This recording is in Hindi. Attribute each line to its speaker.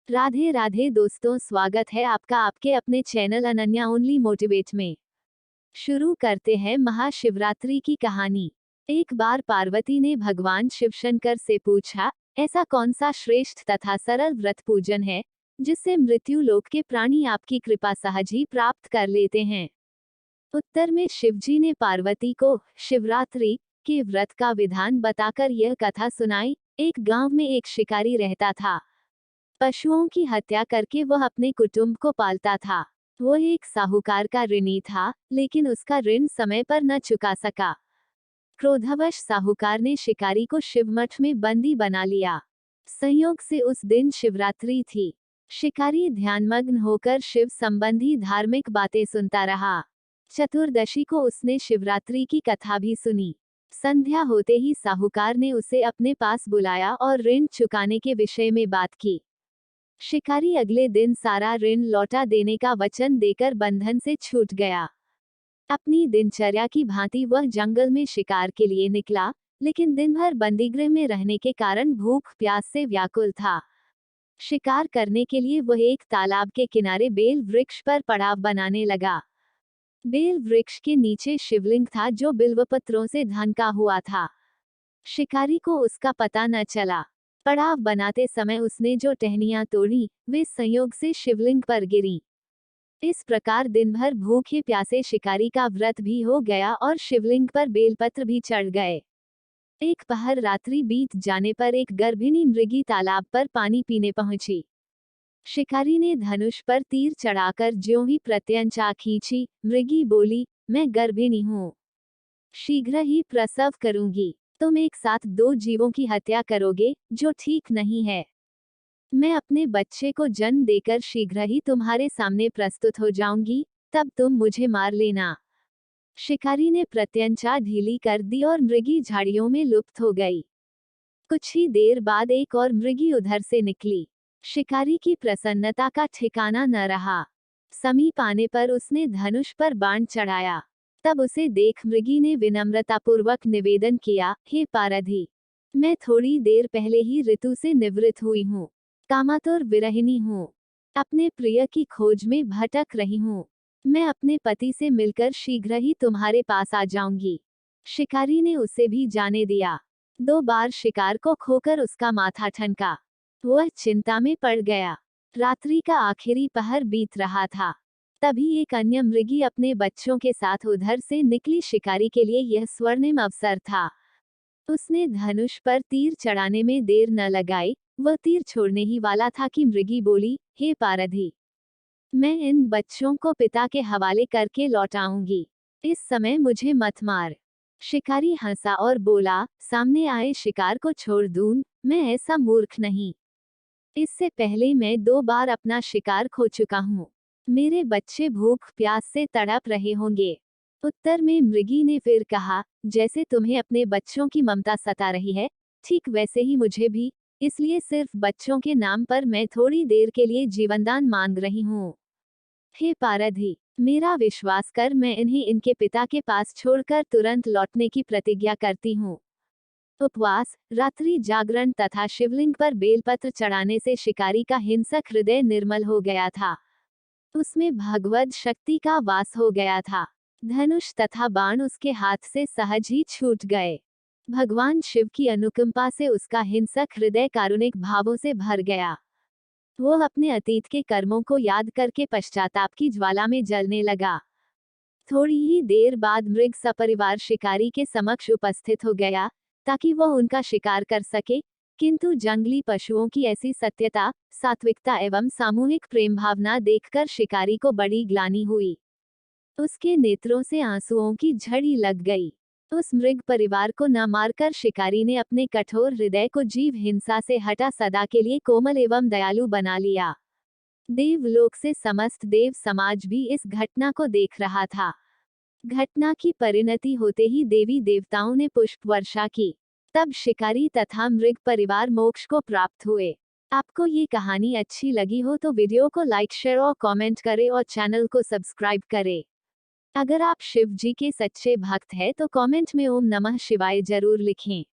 Speaker 1: राधे राधे दोस्तों, स्वागत है आपका आपके अपने चैनल अनन्या ओनली मोटिवेट में। शुरू करते हैं महाशिवरात्रि की कहानी। एक बार पार्वती ने भगवान शिवशंकर से पूछा, ऐसा कौन सा श्रेष्ठ तथा सरल व्रत पूजन है जिससे मृत्यु लोक के प्राणी आपकी कृपा सहज ही प्राप्त कर लेते हैं। उत्तर में शिवजी ने पार्वती को शिवरात्रि के व्रत का विधान बताकर यह कथा सुनाई। एक गांव में एक शिकारी रहता था। पशुओं की हत्या करके वह अपने कुटुंब को पालता था। वह एक साहूकार का ऋणी था, लेकिन उसका ऋण समय पर न चुका सका। क्रोधवश साहूकार ने शिकारी को शिवमठ में बंदी बना लिया। संयोग से उस दिन शिवरात्रि थी। शिकारी ध्यानमग्न होकर शिव संबंधी धार्मिक बातें सुनता रहा। चतुर्दशी को उसने शिवरात्रि की कथा भी सुनी। संध्या होते ही साहूकार ने उसे अपने पास बुलाया और ऋण चुकाने के विषय में बात की। शिकारी अगले दिन सारा ऋण लौटा देने का वचन देकर बंधन से छूट गया। अपनी दिनचर्या की भांति वह जंगल में शिकार के लिए निकला, लेकिन दिन भर बंदीगृह में रहने के कारण भूख प्यास से व्याकुल था। शिकार करने के लिए वह एक तालाब के किनारे बेल वृक्ष पर पड़ाव बनाने लगा। बेल वृक्ष के नीचे शिवलिंग था जो बिल्वपत्रों से ढका हुआ था। शिकारी को उसका पता न चला। पड़ाव बनाते समय उसने जो टहनियां तोड़ी, वे संयोग से शिवलिंग पर गिरी। इस प्रकार दिन भर भूखे प्यासे शिकारी का व्रत भी हो गया और शिवलिंग पर बेलपत्र भी चढ़ गए। एक पहर रात्रि बीत जाने पर एक गर्भिणी मृगी तालाब पर पानी पीने पहुंची। शिकारी ने धनुष पर तीर चढ़ाकर ज्यों ही प्रत्यंचा खींची, मृगी बोली, मैं गर्भिणी हूँ, शीघ्र ही प्रसव करूंगी। तुम एक साथ दो जीवों की हत्या करोगे, जो ठीक नहीं है। मैं अपने बच्चे को जन्म देकर शीघ्र ही तुम्हारे सामने प्रस्तुत हो जाऊंगी, तब तुम मुझे मार लेना। शिकारी ने प्रत्यंचा ढीली कर दी और मृगी झाड़ियों में लुप्त हो गई। कुछ ही देर बाद एक और मृगी उधर से निकली। शिकारी की प्रसन्नता का ठिकाना न रहा। समीप आने पर उसने धनुष पर बाण चढ़ाया। तब उसे देख मृगी ने विनम्रतापूर्वक निवेदन किया, हे पारधी, मैं थोड़ी देर पहले ही ऋतु से निवृत्त हुई हूँ। कामातुर विरहिणी हूँ। अपने प्रिय की खोज में भटक रही हूँ। मैं अपने पति से मिलकर शीघ्र ही तुम्हारे पास आ जाऊंगी। शिकारी ने उसे भी जाने दिया। 2 बार शिकार को खोकर उसका माथा ठनका। वह चिंता में पड़ गया। रात्रि का आखिरी पहर बीत रहा था। तभी एक अन्य मृगी अपने बच्चों के साथ उधर से निकली। शिकारी के लिए यह स्वर्णिम अवसर था। उसने धनुष पर तीर चढ़ाने में देर न लगाई। वह तीर छोड़ने ही वाला था कि मृगी बोली, हे पारधी, मैं इन बच्चों को पिता के हवाले करके लौटाऊंगी। इस समय मुझे मत मार। शिकारी हंसा और बोला, सामने आए शिकार को छोड़ दूं, मैं ऐसा मूर्ख नहीं। इससे पहले मैं 2 बार अपना शिकार खो चुका हूँ। मेरे बच्चे भूख प्यास से तड़प रहे होंगे। उत्तर में मृगी ने फिर कहा, जैसे तुम्हें अपने बच्चों की ममता सता रही है, ठीक वैसे ही मुझे भी, इसलिए सिर्फ बच्चों के नाम पर मैं थोड़ी देर के लिए जीवनदान मांग रही हूँ। हे पारधी, मेरा विश्वास कर, मैं इन्हें इनके पिता के पास छोड़कर तुरंत लौटने की प्रतिज्ञा करती हूँ। उपवास, रात्रि जागरण तथा शिवलिंग पर बेलपत्र चढ़ाने से शिकारी का हिंसक हृदय निर्मल हो गया था। उसमें भगवद शक्ति का वास हो गया था। धनुष तथा बाण उसके हाथ से सहज ही छूट गए। भगवान शिव की अनुकंपा से उसका हिंसक हृदय कारुणिक भावों से भर गया। वह अपने अतीत के कर्मों को याद करके पश्चाताप की ज्वाला में जलने लगा। थोड़ी ही देर बाद मृग सपरिवार शिकारी के समक्ष उपस्थित हो गया, ताकि वह उनका शिकार कर सके, किंतु जंगली पशुओं की ऐसी सत्यता, सात्विकता एवं सामूहिक प्रेम भावना देखकर शिकारी को बड़ी ग्लानि हुई। उसके नेत्रों से आंसुओं की झड़ी लग गई। उस मृग परिवार को न मारकर शिकारी ने अपने कठोर हृदय को जीव हिंसा से हटा सदा के लिए कोमल एवं दयालु बना लिया। देवलोक से समस्त देव समाज भी इस घटना को देख रहा था। घटना की परिणति होते ही देवी देवताओं ने पुष्प वर्षा की। तब शिकारी तथा मृग परिवार मोक्ष को प्राप्त हुए। आपको ये कहानी अच्छी लगी हो तो वीडियो को लाइक शेयर और कमेंट करें और चैनल को सब्सक्राइब करें। अगर आप शिव जी के सच्चे भक्त हैं तो कमेंट में ओम नमः शिवाय जरूर लिखें।